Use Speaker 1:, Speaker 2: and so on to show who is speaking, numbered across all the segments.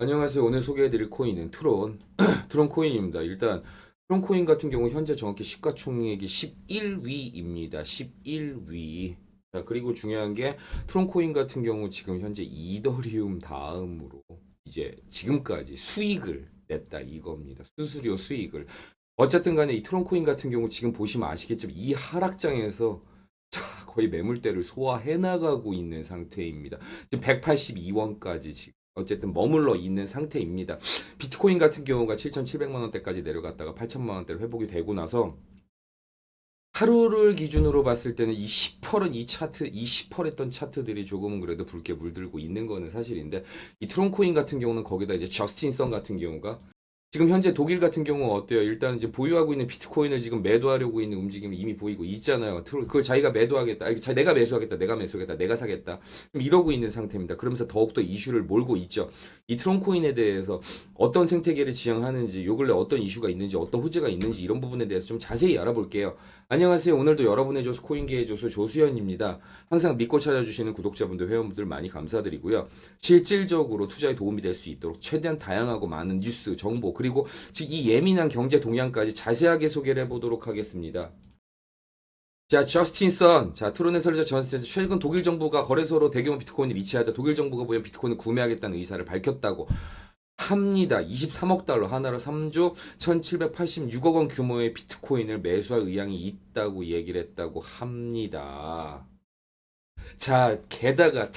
Speaker 1: 안녕하세요. 오늘 소개해드릴 코인은 트론, 트론 코인입니다. 일단 트론 코인 같은 경우 현재 정확히 시가총액이 11위입니다. 11위. 자, 그리고 중요한 게 트론 코인 같은 경우 지금 현재 이더리움 다음으로 이제 지금까지 수익을 냈다 이겁니다. 수수료 수익을. 어쨌든 간에 이 트론 코인 같은 경우 지금 보시면 아시겠지만 이 하락장에서 자, 거의 매물대를 소화해 나가고 있는 상태입니다. 지금 182원까지 지금 어쨌든 머물러 있는 상태입니다. 비트코인 같은 경우가 7,700만 원대까지 내려갔다가 8천만 원대로 회복이 되고 나서 하루를 기준으로 봤을 때는 이 10%는 이 차트, 이 10%했던 차트들이 조금은 그래도 붉게 물들고 있는 거는 사실인데 이 트론코인 같은 경우는 거기다 이제 저스틴 선 같은 경우가 지금 현재 독일 같은 경우 어때요? 일단 이제 보유하고 있는 비트코인을 지금 매도하려고 있는 움직임이 이미 보이고 있잖아요. 그걸 자기가 매도하겠다. 아니, 내가 매수하겠다. 내가 매수하겠다. 내가 사겠다. 지금 이러고 있는 상태입니다. 그러면서 더욱더 이슈를 몰고 있죠. 이 트론코인에 대해서 어떤 생태계를 지향하는지, 요 근래 어떤 이슈가 있는지, 어떤 호재가 있는지 이런 부분에 대해서 좀 자세히 알아볼게요. 안녕하세요. 오늘도 여러분의 조수 코인계의 조수 조수현입니다. 항상 믿고 찾아주시는 구독자분들, 회원분들 많이 감사드리고요. 실질적으로 투자에 도움이 될 수 있도록 최대한 다양하고 많은 뉴스, 정보, 그리고 지금 이 예민한 경제 동향까지 자세하게 소개를 해보도록 하겠습니다. 자, 저스틴 선. 자, 트론의 설립자 저스틴 선. 최근 독일 정부가 거래소로 대규모 비트코인을 이체하자 독일 정부가 보연 비트코인을 구매하겠다는 의사를 밝혔다고 합니다. 23억 달러, 하나로 3조 1786억 원 규모의 비트코인을 매수할 의향이 있다고 얘기를 했다고 합니다. 자, 게다가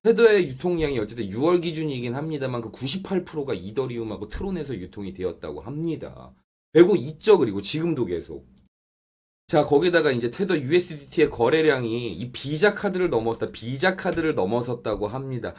Speaker 1: 테더의 유통량이 어쨌든 6월 기준이긴 합니다만 그 98%가 이더리움하고 트론에서 유통이 되었다고 합니다. 되고 있죠. 그리고 지금도 계속. 자, 거기다가 이제 테더 USDT의 거래량이 이 비자 카드를 넘었다. 비자 카드를 넘어섰다고 합니다.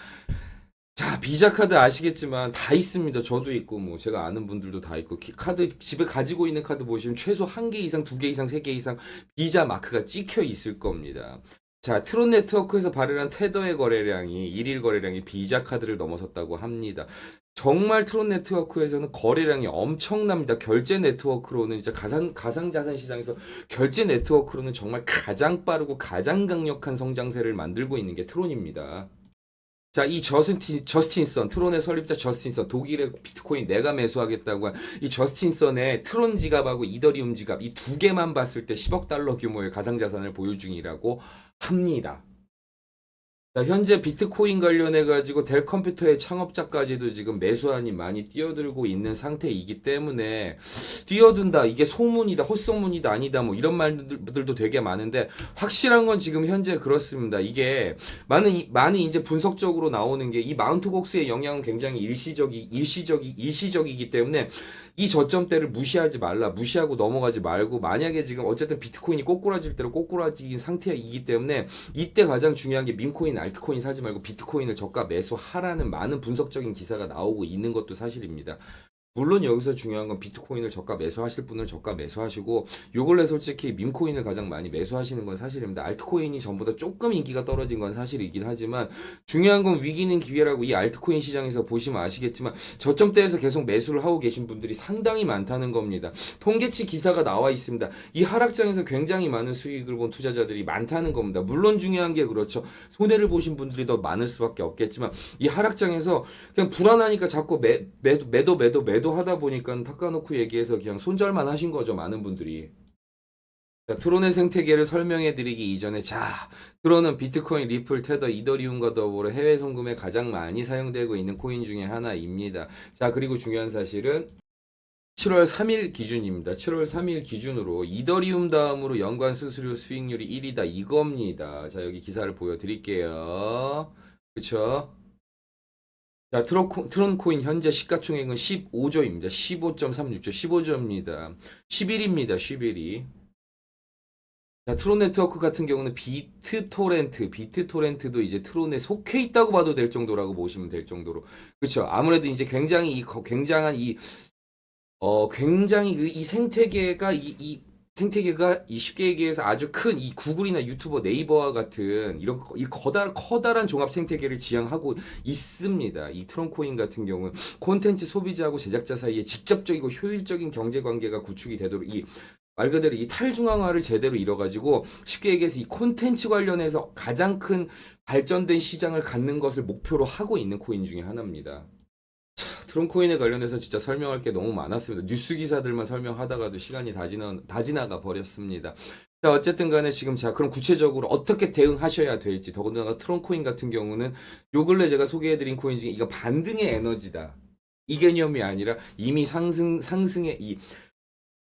Speaker 1: 자, 비자 카드 아시겠지만 다 있습니다. 저도 있고 뭐 제가 아는 분들도 다 있고 카드 집에 가지고 있는 카드 보시면 최소 한 개 이상, 두 개 이상, 세 개 이상 비자 마크가 찍혀 있을 겁니다. 자, 트론 네트워크에서 발행한 테더의 거래량이 일일 거래량이 비자 카드를 넘어섰다고 합니다. 정말 트론 네트워크에서는 거래량이 엄청납니다. 결제 네트워크로는 이제 가상자산 시장에서 결제 네트워크로는 정말 가장 빠르고 가장 강력한 성장세를 만들고 있는 게 트론입니다. 자, 이 저스틴선, 트론의 설립자 저스틴선, 독일의 비트코인 내가 매수하겠다고 한 이 저스틴선의 트론 지갑하고 이더리움 지갑, 이 두 개만 봤을 때 10억 달러 규모의 가상자산을 보유 중이라고 합니다. 자, 현재 비트코인 관련해가지고 델 컴퓨터의 창업자까지도 지금 매수한이 많이 뛰어들고 있는 상태이기 때문에 뛰어든다, 이게 소문이다, 헛소문이다, 아니다, 뭐 이런 말들도 되게 많은데 확실한 건 지금 현재 그렇습니다. 이게 많이 이제 분석적으로 나오는 게 이 마운트 곡스의 영향은 굉장히 일시적이기 때문에 이 저점대를 무시하지 말라, 무시하고 넘어가지 말고 만약에 지금 어쨌든 비트코인이 꼬꾸라질 대로 꼬꾸라진 상태이기 때문에 이때 가장 중요한 게 밈코인, 알트코인 사지 말고 비트코인을 저가 매수하라는 많은 분석적인 기사가 나오고 있는 것도 사실입니다. 물론 여기서 중요한 건 비트코인을 저가 매수하실 분은 저가 매수하시고 요 근래 솔직히 밈코인을 가장 많이 매수하시는 건 사실입니다. 알트코인이 전보다 조금 인기가 떨어진 건 사실이긴 하지만 중요한 건 위기는 기회라고 이 알트코인 시장에서 보시면 아시겠지만 저점대에서 계속 매수를 하고 계신 분들이 상당히 많다는 겁니다. 통계치 기사가 나와 있습니다. 이 하락장에서 굉장히 많은 수익을 본 투자자들이 많다는 겁니다. 물론 중요한 게 그렇죠. 손해를 보신 분들이 더 많을 수밖에 없겠지만 이 하락장에서 그냥 불안하니까 자꾸 매도 하다 보니까 닦아놓고 얘기해서 그냥 손절만 하신 거죠. 많은 분들이. 자, 트론의 생태계를 설명해 드리기 이전에 자, 트론은 비트코인, 리플, 테더, 이더리움과 더불어 해외 송금에 가장 많이 사용되고 있는 코인 중에 하나입니다. 자, 그리고 중요한 사실은 7월 3일 기준입니다. 7월 3일 기준으로 이더리움 다음으로 연간 수수료 수익률이 1위다 이겁니다. 자, 여기 기사를 보여드릴게요. 그쵸? 자, 트론 코인 현재 시가총액은 15조입니다. 15.36조, 15조입니다. 10일입니다. 10일이. 자, 트론 네트워크 같은 경우는 비트토렌트도 이제 트론에 속해 있다고 봐도 될 정도라고 보시면 될 정도로. 그렇죠. 아무래도 이제 굉장히 굉장한 굉장히 이 생태계가 이 생태계가 이 쉽게 얘기해서 아주 큰 이 구글이나 유튜버 네이버와 같은 이런 이 커다란 종합 생태계를 지향하고 있습니다. 이 트론코인 같은 경우는 콘텐츠 소비자하고 제작자 사이에 직접적이고 효율적인 경제 관계가 구축이 되도록 이 말 그대로 이 탈중앙화를 제대로 이뤄가지고 쉽게 얘기해서 이 콘텐츠 관련해서 가장 큰 발전된 시장을 갖는 것을 목표로 하고 있는 코인 중에 하나입니다. 트론코인에 관련해서 진짜 설명할 게 너무 많았습니다. 뉴스 기사들만 설명하다가도 시간이 다 지나가 버렸습니다. 자, 어쨌든 간에 지금 자, 그럼 구체적으로 어떻게 대응하셔야 될지, 더군다나 트론코인 같은 경우는 요 근래 제가 소개해드린 코인 중에 이거 반등의 에너지다. 이 개념이 아니라 이미 상승의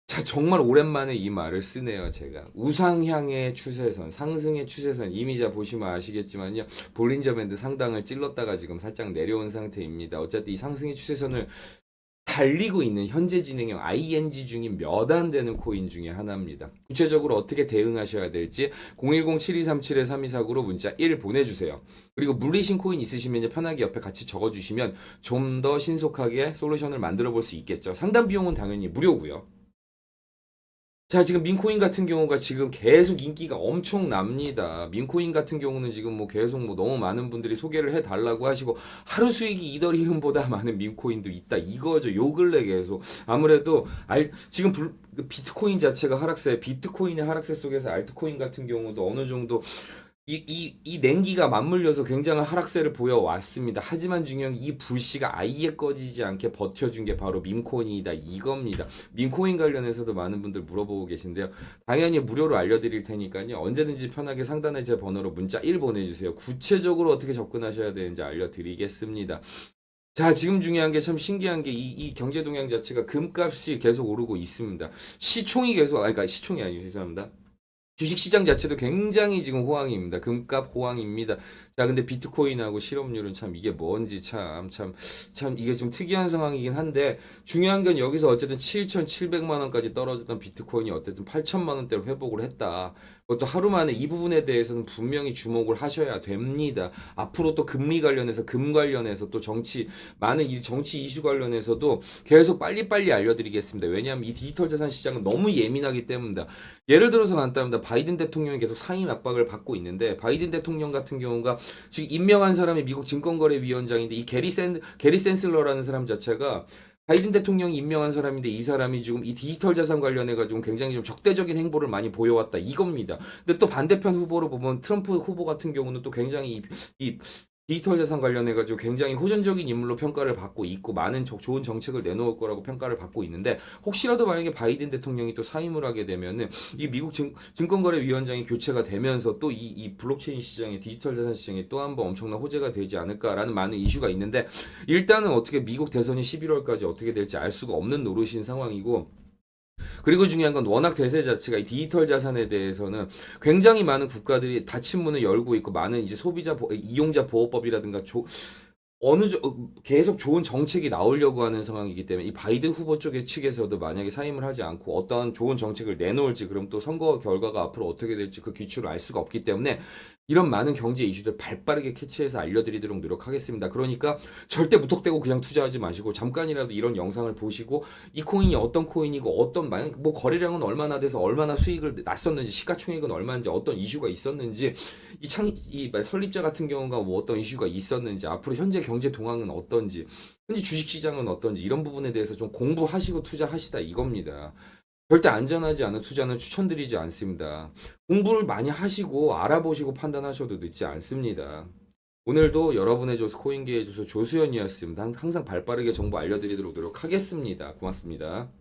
Speaker 1: 자, 정말 오랜만에 이 말을 쓰네요, 제가. 우상향의 추세선, 상승의 추세선, 이미 자 보시면 아시겠지만요. 볼린저 밴드 상단을 찔렀다가 지금 살짝 내려온 상태입니다. 어쨌든 이 상승의 추세선을 달리고 있는 현재 진행형 ING 중인 몇 안 되는 코인 중에 하나입니다. 구체적으로 어떻게 대응하셔야 될지 010-7237-3249로 문자 1 보내주세요. 그리고 물리신 코인 있으시면 편하게 옆에 같이 적어주시면 좀 더 신속하게 솔루션을 만들어 볼 수 있겠죠. 상담 비용은 당연히 무료고요. 자, 지금 민코인 같은 경우가 지금 계속 인기가 엄청납니다. 민코인 같은 경우는 지금 뭐 계속 뭐 너무 많은 분들이 소개를 해달라고 하시고 하루 수익이 이더리움보다 많은 민코인도 있다 이거죠. 요 근래 계속 아무래도 지금 비트코인 자체가 하락세, 비트코인의 하락세 속에서 알트코인 같은 경우도 어느 정도 이 냉기가 맞물려서 굉장한 하락세를 보여왔습니다. 하지만 중요한 이 불씨가 아예 꺼지지 않게 버텨준 게 바로 밈코인이다 이겁니다. 밈코인 관련해서도 많은 분들 물어보고 계신데요. 당연히 무료로 알려드릴 테니까요. 언제든지 편하게 상단에 제 번호로 문자 1 보내주세요. 구체적으로 어떻게 접근하셔야 되는지 알려드리겠습니다. 자, 지금 중요한 게 참 신기한 게 이 경제 동향 자체가 금값이 계속 오르고 있습니다. 시총이 계속, 그러니까 시총이 아니고 죄송합니다. 주식시장 자체도 굉장히 지금 호황입니다. 금값 호황입니다. 자, 근데 비트코인하고 실업률은 참 이게 뭔지 참 이게 좀 특이한 상황이긴 한데 중요한 건 여기서 어쨌든 7,700만 원까지 떨어졌던 비트코인이 어쨌든 8천만 원대로 회복을 했다. 그것도 하루 만에 이 부분에 대해서는 분명히 주목을 하셔야 됩니다. 앞으로 또 금리 관련해서 금 관련해서 또 많은 이 정치 이슈 관련해서도 계속 빨리빨리 알려드리겠습니다. 왜냐하면 이 디지털 자산 시장은 너무 예민하기 때문이다. 예를 들어서 간단합니다. 바이든 대통령이 계속 상임 압박을 받고 있는데 바이든 대통령 같은 경우가 지금 임명한 사람이 미국 증권거래위원장인데 이 게리 센슬러라는 사람 자체가 바이든 대통령이 임명한 사람인데 이 사람이 지금 이 디지털 자산 관련해 가지고 굉장히 좀 적대적인 행보를 많이 보여왔다 이겁니다. 근데 또 반대편 후보로 보면 트럼프 후보 같은 경우는 또 굉장히 이 디지털 자산 관련해 가지고 굉장히 호전적인 인물로 평가를 받고 있고 많은 좋은 정책을 내놓을 거라고 평가를 받고 있는데 혹시라도 만약에 바이든 대통령이 또 사임을 하게 되면은 이 미국 증권거래위원장이 교체가 되면서 또 이 블록체인 시장에 디지털 자산 시장에 또 한 번 엄청난 호재가 되지 않을까라는 많은 이슈가 있는데 일단은 어떻게 미국 대선이 11월까지 어떻게 될지 알 수가 없는 노릇인 상황이고 그리고 중요한 건 워낙 대세 자체가 이 디지털 자산에 대해서는 굉장히 많은 국가들이 닫힌 문을 열고 있고 많은 이제 이용자 보호법이라든가 계속 좋은 정책이 나오려고 하는 상황이기 때문에 이 바이든 후보 측에서도 만약에 사임을 하지 않고 어떤 좋은 정책을 내놓을지 그럼 또 선거 결과가 앞으로 어떻게 될지 그 기출을 알 수가 없기 때문에 이런 많은 경제 이슈들 발빠르게 캐치해서 알려드리도록 노력하겠습니다. 그러니까 절대 무턱대고 그냥 투자하지 마시고 잠깐이라도 이런 영상을 보시고 이 코인이 어떤 코인이고 만약 뭐 거래량은 얼마나 돼서 얼마나 수익을 났었는지 시가총액은 얼마인지 어떤 이슈가 있었는지 이 설립자 같은 경우가 뭐 어떤 이슈가 있었는지 앞으로 현재 경제 동향은 어떤지 현재 주식시장은 어떤지 이런 부분에 대해서 좀 공부하시고 투자하시다 이겁니다. 절대 안전하지 않은 투자는 추천드리지 않습니다. 공부를 많이 하시고 알아보시고 판단하셔도 늦지 않습니다. 오늘도 여러분의 조수 코인계의 조수 조수연이었습니다. 항상 발빠르게 정보 알려드리도록 노력하겠습니다. 고맙습니다.